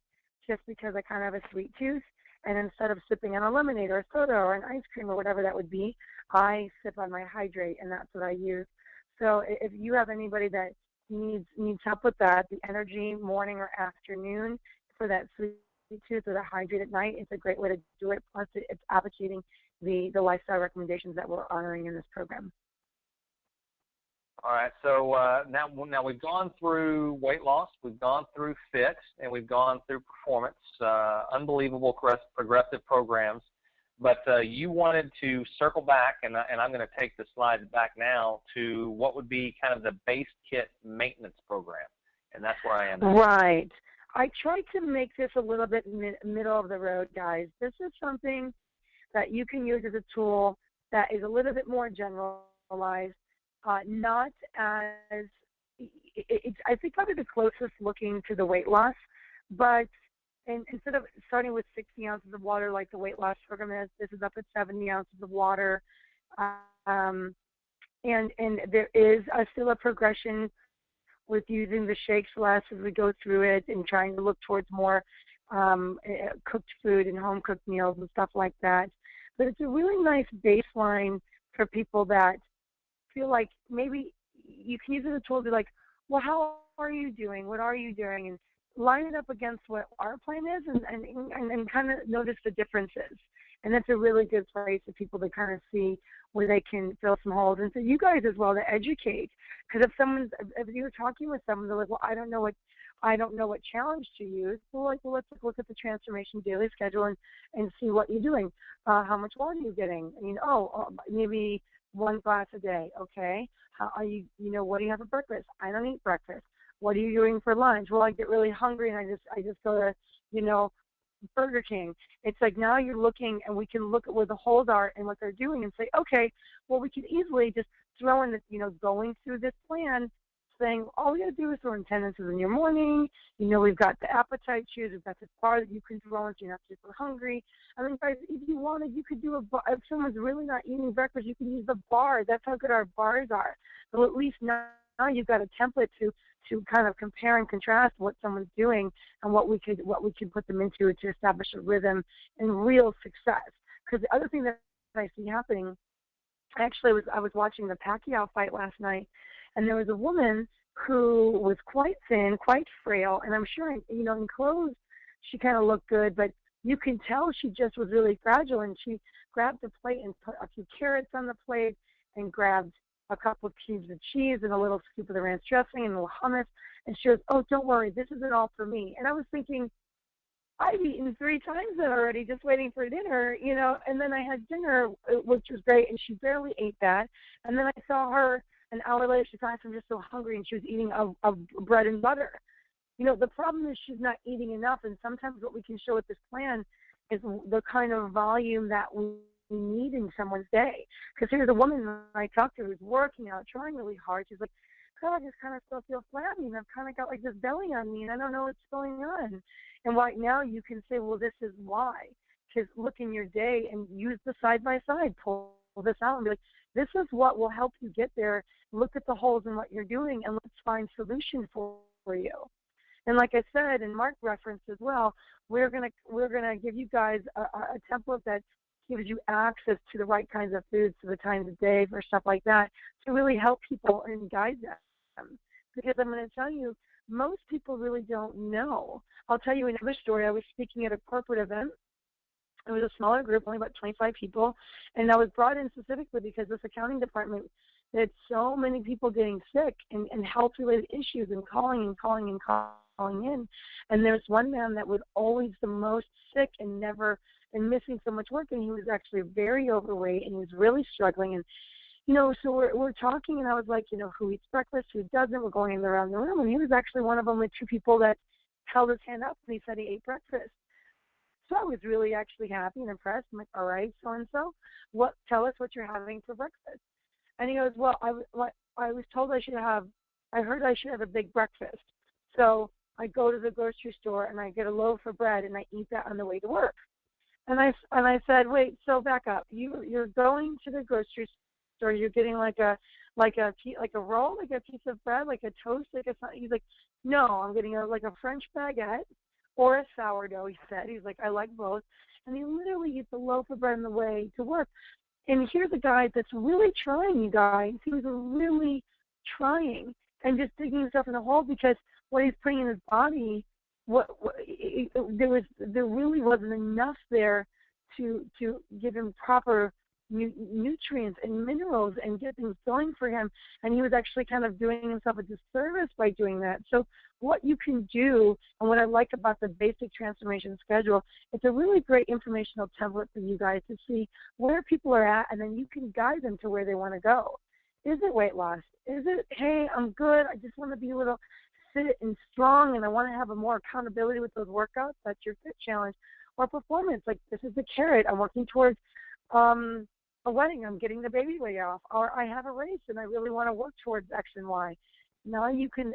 just because I kind of have a sweet tooth, and instead of sipping on a lemonade or a soda or an ice cream or whatever that would be, I sip on my hydrate, and that's what I use. So if you have anybody that needs help with that, the energy morning or afternoon for that sweet tooth or the hydrate at night, it's a great way to do it. Plus, it's advocating the lifestyle recommendations that we're honoring in this program. All right, so now we've gone through weight loss, we've gone through fit, and we've gone through performance, unbelievable progressive programs. But you wanted to circle back, and I'm going to take the slides back now to what would be kind of the base kit maintenance program, and that's where I am now. Right. I tried to make this a little bit middle of the road, guys. This is something that you can use as a tool that is a little bit more generalized, not as I think probably the closest looking to the weight loss, but instead of starting with 60 ounces of water like the weight loss program is, this is up at 70 ounces of water, and there is still a progression with using the shakes less as we go through it and trying to look towards more cooked food and home-cooked meals and stuff like that. But it's a really nice baseline for people that feel like maybe you can use it as a tool to be like, well, how are you doing? What are you doing? And line it up against what our plan is and kind of notice the differences. And that's a really good place for people to kind of see where they can fill some holes. And so you guys as well to educate. Because if you're talking with someone, they're like, well, I don't know what challenge to use. Well, let's look at the transformation daily schedule and see what you're doing. How much water are you getting? I mean, maybe 1 glass a day. Okay. How are you? What do you have for breakfast? I don't eat breakfast. What are you doing for lunch? Well, I get really hungry and I just go to, Burger King. It's like now you're looking and we can look at where the holes are and what they're doing and say, okay, well, we can easily just throw in going through this plan, saying all we got to do is throw in tendencies in your morning. We've got the appetite chews. We've got this bar that you can throw in so you're not super hungry. I mean, guys, if you wanted, you could do a bar. If someone's really not eating breakfast, you can use the bar. That's how good our bars are. So at least now you've got a template to kind of compare and contrast what someone's doing and what we could put them into to establish a rhythm and real success. Because the other thing that I see happening Actually, I was watching the Pacquiao fight last night, and there was a woman who was quite thin, quite frail, and I'm sure, in clothes she kind of looked good, but you can tell she just was really fragile. And she grabbed the plate and put a few carrots on the plate, and grabbed a couple of cubes of cheese and a little scoop of the ranch dressing and a little hummus. And she goes, "Oh, don't worry, this isn't all for me." And I was thinking, I've eaten 3 times that already, just waiting for dinner, and then I had dinner, which was great, and she barely ate that. And then I saw her an hour later. She thought, "I'm just so hungry," and she was eating a bread and butter. The problem is she's not eating enough, and sometimes what we can show with this plan is the kind of volume that we need in someone's day. Because here's a woman I talked to who's working out, trying really hard. She's like, "God, I just kind of still feel flabby, and I've kind of got like this belly on me, and I don't know what's going on." And right now you can say, well, this is why. Because look in your day and use the side-by-side, pull this out and be like, this is what will help you get there. Look at the holes in what you're doing, and let's find solutions for you. And like I said, and Mark referenced as well, we're gonna give you guys a template that gives you access to the right kinds of foods, to the times of day, for stuff like that, to really help people and guide them. Because I'm going to tell you, most people really don't know. I'll tell you another story. I was speaking at a corporate event. It was a smaller group, only about 25 people, and I was brought in specifically because this accounting department had so many people getting sick and health-related issues, and calling in. And there's one man that was always the most sick and missing so much work, and he was actually very overweight, and he was really struggling. And so we're talking, and I was like, who eats breakfast, who doesn't? We're going around the room, and he was actually one of only 2 people that held his hand up, and he said he ate breakfast. So I was really actually happy and impressed. I'm like, all right, so-and-so, tell us what you're having for breakfast. And he goes, well, I was told I heard I should have a big breakfast. So I go to the grocery store, and I get a loaf of bread, and I eat that on the way to work. And I said, wait, so back up. You're going to the grocery store, you're getting like a roll, like a piece of bread, like a toast, like a something. He's like, no, I'm getting like a French baguette or a sourdough, he said. He's like, I like both. And he literally eats a loaf of bread on the way to work. And here's a guy that's really trying, you guys. He was really trying and just digging himself in a hole, because what he's putting in his body, there really wasn't enough there to give him proper nutrients and minerals and get things going for him. And he was actually kind of doing himself a disservice by doing that. So what you can do, and what I like about the basic transformation schedule, it's a really great informational template for you guys to see where people are at, and then you can guide them to where they want to go. Is it weight loss? Is it, hey, I'm good, I just want to be a little fit and strong, and I want to have a more accountability with those workouts? That's your fit challenge. Or performance, like this is the carrot, I'm working towards a wedding, I'm getting the baby weight off, or I have a race and I really want to work towards X and Y. Now you can,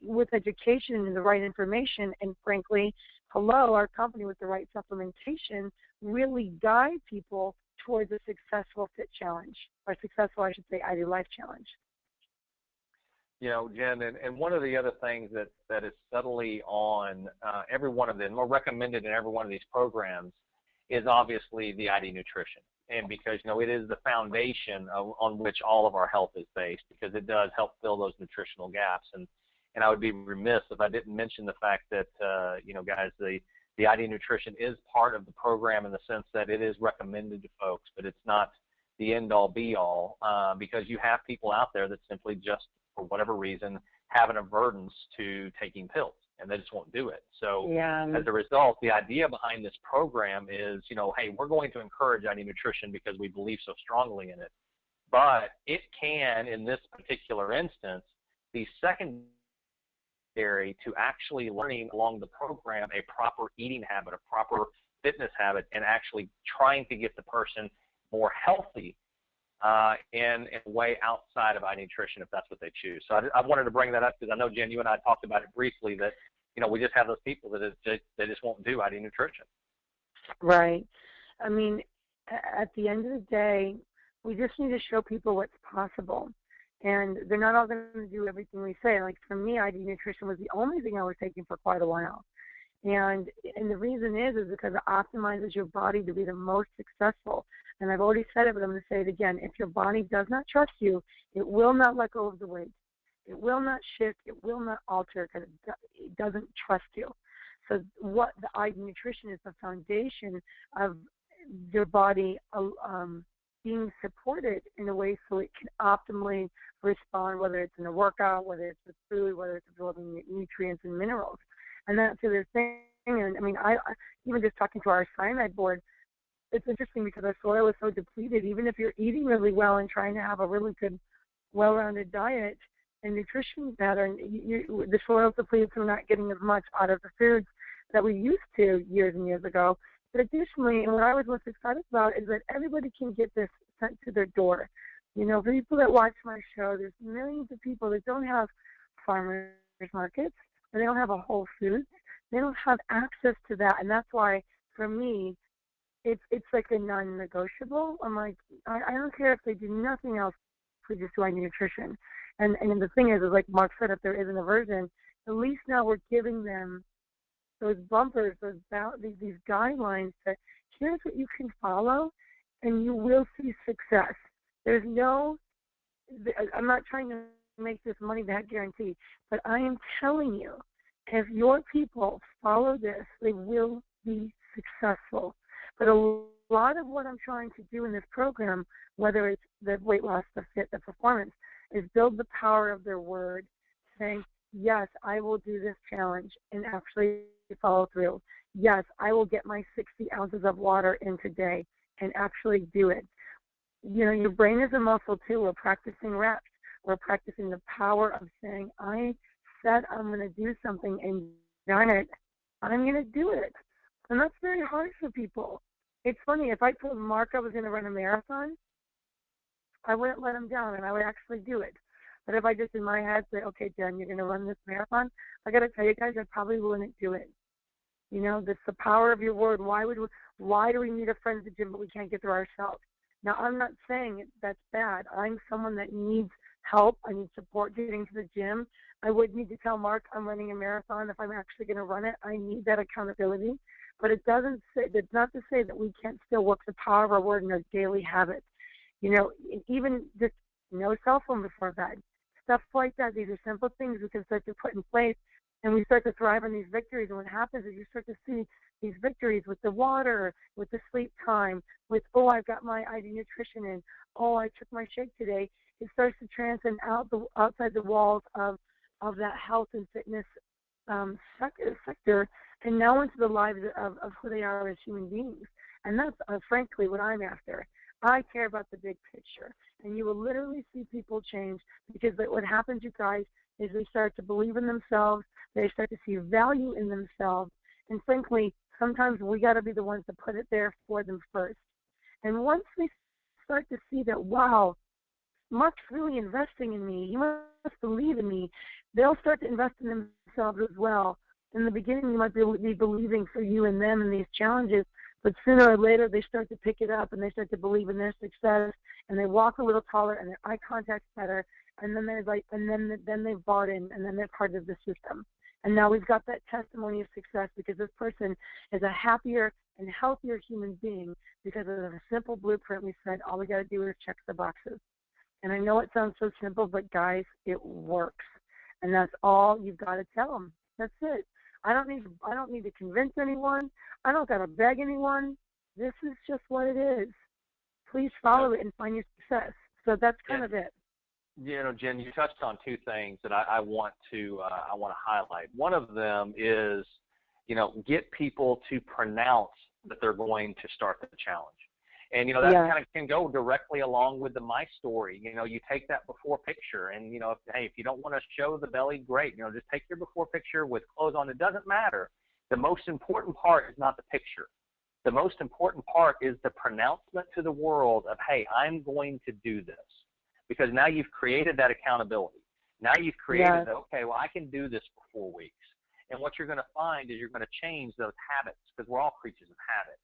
with education and the right information, and frankly, our company with the right supplementation, really guide people towards a successful fit challenge, or successful, I should say, IDLife challenge. Jen, and one of the other things that is subtly on every one of them, or recommended in every one of these programs, is obviously the ID nutrition. And because, it is the foundation on which all of our health is based, because it does help fill those nutritional gaps. And I would be remiss if I didn't mention the fact that, guys, the ID nutrition is part of the program in the sense that it is recommended to folks, but it's not the end-all, be-all, because you have people out there that simply just, for whatever reason, have an aversion to taking pills, and they just won't do it. So as a result, the idea behind this program is, hey, we're going to encourage ID nutrition because we believe so strongly in it. But it can, in this particular instance, be secondary to actually learning along the program a proper eating habit, a proper fitness habit, and actually trying to get the person more healthy in a way outside of ID nutrition, if that's what they choose. So I wanted to bring that up because I know, Jen, you and I talked about it briefly, that we just have those people that they just won't do ID nutrition. Right. I mean, at the end of the day, we just need to show people what's possible. And they're not all going to do everything we say. Like for me, ID nutrition was the only thing I was taking for quite a while. And the reason is because it optimizes your body to be the most successful. And I've already said it, but I'm going to say it again. If your body does not trust you, it will not let go of the weight. It will not shift. It will not alter because it doesn't trust you. So what the ID nutrition is the foundation of your body being supported in a way so it can optimally respond, whether it's in a workout, whether it's with food, whether it's absorbing nutrients and minerals. And that's the other thing. And I mean, I even just talking to our cyanide board, it's interesting because our soil is so depleted. Even if you're eating really well and trying to have a really good, well-rounded diet and nutrition pattern, the soil is depleted, so we're not getting as much out of the foods that we used to years and years ago. But additionally, and what I was most excited about is that everybody can get this sent to their door. You know, for people that watch my show, there's millions of people that don't have farmers markets, or they don't have a Whole Foods. They don't have access to that, and that's why, for me, it's like a non-negotiable. I'm like, I don't care if they do nothing else, please just do ID nutrition. And the thing is like Mark said, if there isn't a version, at least now we're giving them those bumpers, these guidelines that here's what you can follow, and you will see success. There's no, I'm not trying to make this money back guarantee, but I am telling you, if your people follow this, they will be successful. But a lot of what I'm trying to do in this program, whether it's the weight loss, the fit, the performance, is build the power of their word, saying, yes, I will do this challenge and actually follow through. Yes, I will get my 60 ounces of water in today and actually do it. You know, your brain is a muscle too. We're practicing reps. We're practicing the power of saying, I said I'm going to do something and done it. I'm going to do it. And that's very hard for people. It's funny, if I told Mark I was going to run a marathon, I wouldn't let him down and I would actually do it. But if I just in my head say, okay, Jen, you're going to run this marathon, I got to tell you guys, I probably wouldn't do it. You know, that's the power of your word. Why do we need a friend at the gym but we can't get there ourselves? Now, I'm not saying that's bad. I'm someone that needs help. I need support getting to the gym. I would need to tell Mark I'm running a marathon if I'm actually going to run it. I need that accountability. But it doesn't say, that's not to say that we can't still work the power of our word in our daily habits. You know, even just no cell phone before bed, stuff like that. These are simple things we can start to put in place, and we start to thrive on these victories. And what happens is you start to see these victories with the water, with the sleep time, with, oh, I've got my ID nutrition in, oh, I took my shake today. It starts to transcend outside the walls of that health and fitness sector, and now into the lives of who they are as human beings. And that's frankly what I'm after. I care about the big picture. And you will literally see people change because what happens, you guys, is they start to believe in themselves. They start to see value in themselves. And frankly, sometimes we got to be the ones to put it there for them first. And once they start to see that, wow, Mark's really investing in me, he must believe in me, they'll start to invest in themselves as well. In the beginning, you might be believing for you and them in these challenges, but sooner or later, they start to pick it up and they start to believe in their success, and they walk a little taller, and their eye contact's better, and then they're like, and then they've bought in, and then they're part of the system. And now we've got that testimony of success because this person is a happier and healthier human being because of a simple blueprint. We said all we got to do is check the boxes. And I know it sounds so simple, but guys, it works. And that's all you've got to tell them. That's it. I don't need to convince anyone. I don't got to beg anyone. This is just what it is. Please follow it and find your success. So that's kind of it. You know, Jen, you touched on two things that I want to highlight. One of them is, you know, get people to pronounce that they're going to start the challenge. And, you know, that kind of can go directly along with my story. You know, you take that before picture and, you know, if you don't want to show the belly, great. You know, just take your before picture with clothes on. It doesn't matter. The most important part is not the picture. The most important part is the pronouncement to the world of, hey, I'm going to do this. Because now you've created that accountability. Now you've created that, okay, well, I can do this for 4 weeks. And what you're going to find is you're going to change those habits because we're all creatures of habit.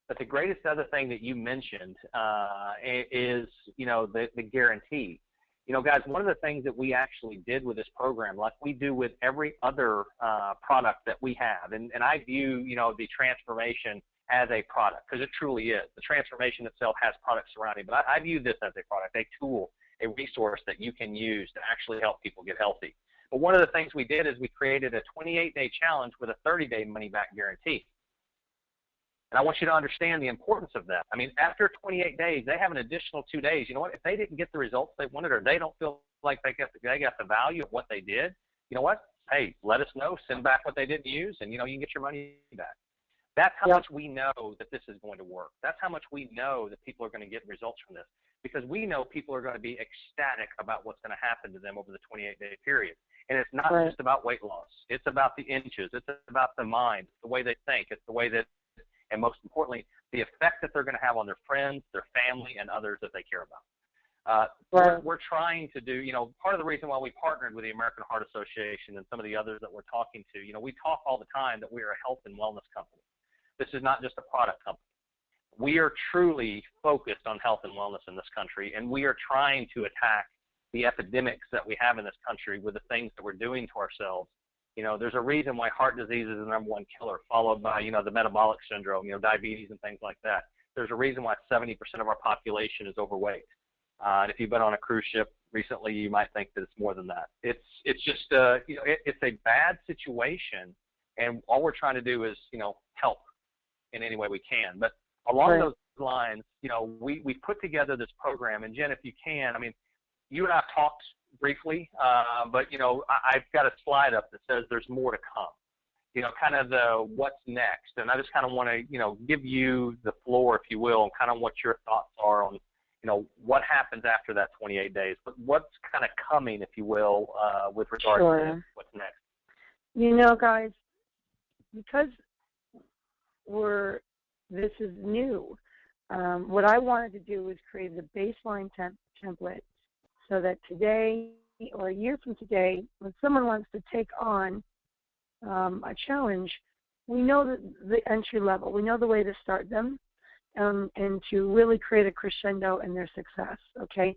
But the greatest other thing that you mentioned is, you know, the guarantee. Guys, one of the things that we actually did with this program, like we do with every other product that we have, and I view, the transformation as a product, because it truly is. The transformation itself has products surrounding, but I view this as a product, a tool, a resource that you can use to actually help people get healthy. But one of the things we did is we created a 28-day challenge with a 30-day money-back guarantee. And I want you to understand the importance of that. I mean, after 28 days, they have an additional 2 days. You know what? If they didn't get the results they wanted, or they don't feel like they got the value of what they did, you know what? Hey, let us know. Send back what they didn't use, and, you can get your money back. That's how much we know that this is going to work. That's how much we know that people are going to get results from this, because we know people are going to be ecstatic about what's going to happen to them over the 28-day period. And it's not just about weight loss. It's about the inches. It's about the mind, the way they think. It's the way that, and most importantly, the effect that they're going to have on their friends, their family, and others that they care about. We're trying to do, part of the reason why we partnered with the American Heart Association and some of the others that we're talking to, we talk all the time that we are a health and wellness company. This is not just a product company. We are truly focused on health and wellness in this country, and we are trying to attack the epidemics that we have in this country with the things that we're doing to ourselves. There's a reason why heart disease is the #1 killer, followed by, the metabolic syndrome, diabetes and things like that. There's a reason why 70% of our population is overweight. And if you've been on a cruise ship recently, you might think that it's more than that. It's just, it's a bad situation, and all we're trying to do is, help in any way we can. But along those lines, we put together this program. And Jen, if you can, I mean, you and I talked briefly, but, I've got a slide up that says there's more to come, kind of the what's next. And I just kind of want to, give you the floor, if you will, and kind of what your thoughts are on, what happens after that 28 days, but what's kind of coming, if you will, with regard to what's next. Guys, because this is new, what I wanted to do was create a baseline template so that today or a year from today, when someone wants to take on a challenge, we know the entry level. We know the way to start them and to really create a crescendo in their success, okay?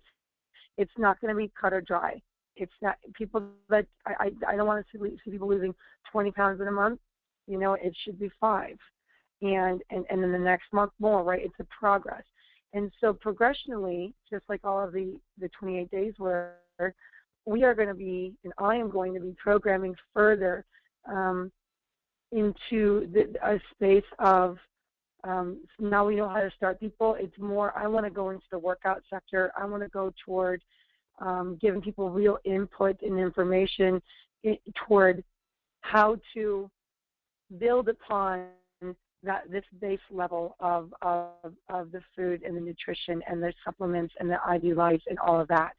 It's not going to be cut or dry. It's not people that I don't want to see people losing 20 pounds in a month. It should be 5. And then the next month more, right? It's a progress. And so progressionally, just like all of the 28 days were, we are going to be, and I am going to be programming further into a space of now we know how to start people. It's more, I want to go into the workout sector. I want to go toward giving people real input and information toward how to build upon this base level of the food and the nutrition and the supplements and the IDLife and all of that.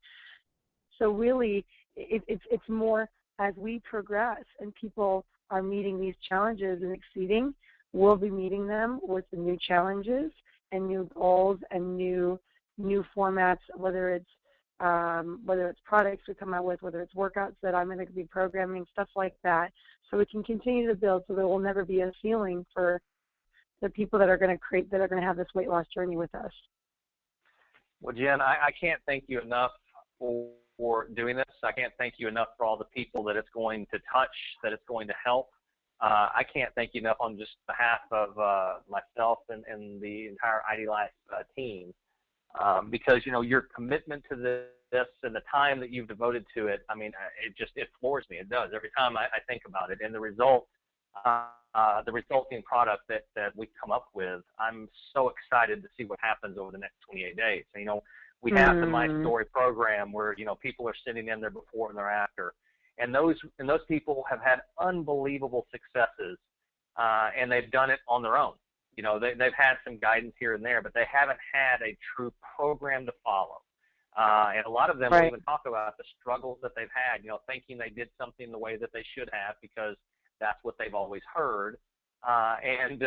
So really, it's more as we progress and people are meeting these challenges and exceeding, we'll be meeting them with the new challenges and new goals and new formats, whether it's products we come out with, whether it's workouts that I'm going to be programming, stuff like that, so we can continue to build so there will never be a ceiling for the people that are going to have this weight loss journey with us. Well, Jen, I can't thank you enough for doing this. I can't thank you enough for all the people that it's going to touch, that it's going to help. I can't thank you enough on just behalf of myself and the entire IDLife team, because your commitment to this and the time that you've devoted to it, I mean, it floors me. It does every time I think about it. And the resulting product that we come up with, I'm so excited to see what happens over the next 28 days. So, we have the My Story program where people are sitting in there before and thereafter. And those people have had unbelievable successes, and they've done it on their own. They've had some guidance here and there, but they haven't had a true program to follow. And a lot of them will even talk about the struggles that they've had, thinking they did something the way that they should have because that's what they've always heard, and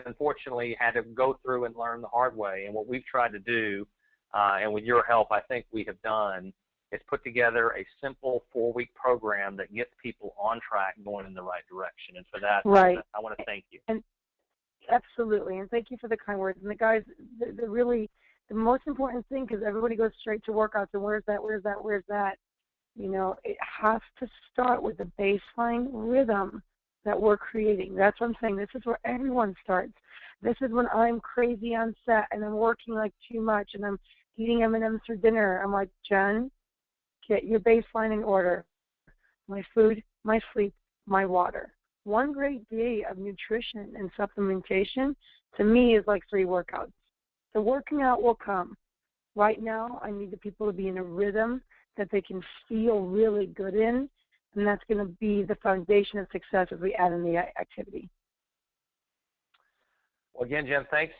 unfortunately had to go through and learn the hard way. And what we've tried to do, and with your help, I think we have done, is put together a simple 4-week program that gets people on track going in the right direction. And for that, I want to thank you. And absolutely, and thank you for the kind words. And the guys, the the most important thing, because everybody goes straight to workouts, and where's that, where's that, where's that? It has to start with the baseline rhythm that we're creating. That's what I'm saying. This is where everyone starts. This is when I'm crazy on set and I'm working like too much and I'm eating M&Ms for dinner. I'm like, Jen, get your baseline in order. My food, my sleep, my water. One great day of nutrition and supplementation, to me, is like 3 workouts. The working out will come. Right now, I need the people to be in a rhythm that they can feel really good in, and that's going to be the foundation of success as we add in the activity. Well, again, Jen, thanks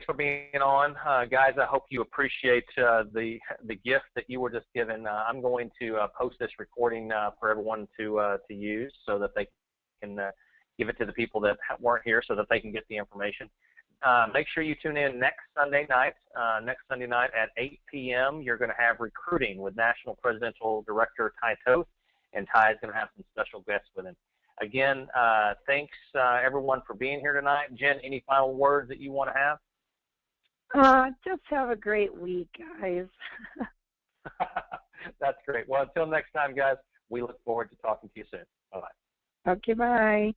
for being on. Guys, I hope you appreciate the gift that you were just given. I'm going to post this recording for everyone to use so that they can give it to the people that weren't here so that they can get the information. Make sure you tune in next Sunday night. Next Sunday night at 8 p.m., you're going to have recruiting with National Presidential Director Ty Toth, and Ty is going to have some special guests with him. Again, thanks everyone for being here tonight. Jen, any final words that you want to have? Just have a great week, guys. That's great. Well, until next time, guys, we look forward to talking to you soon. Bye-bye. Okay, bye.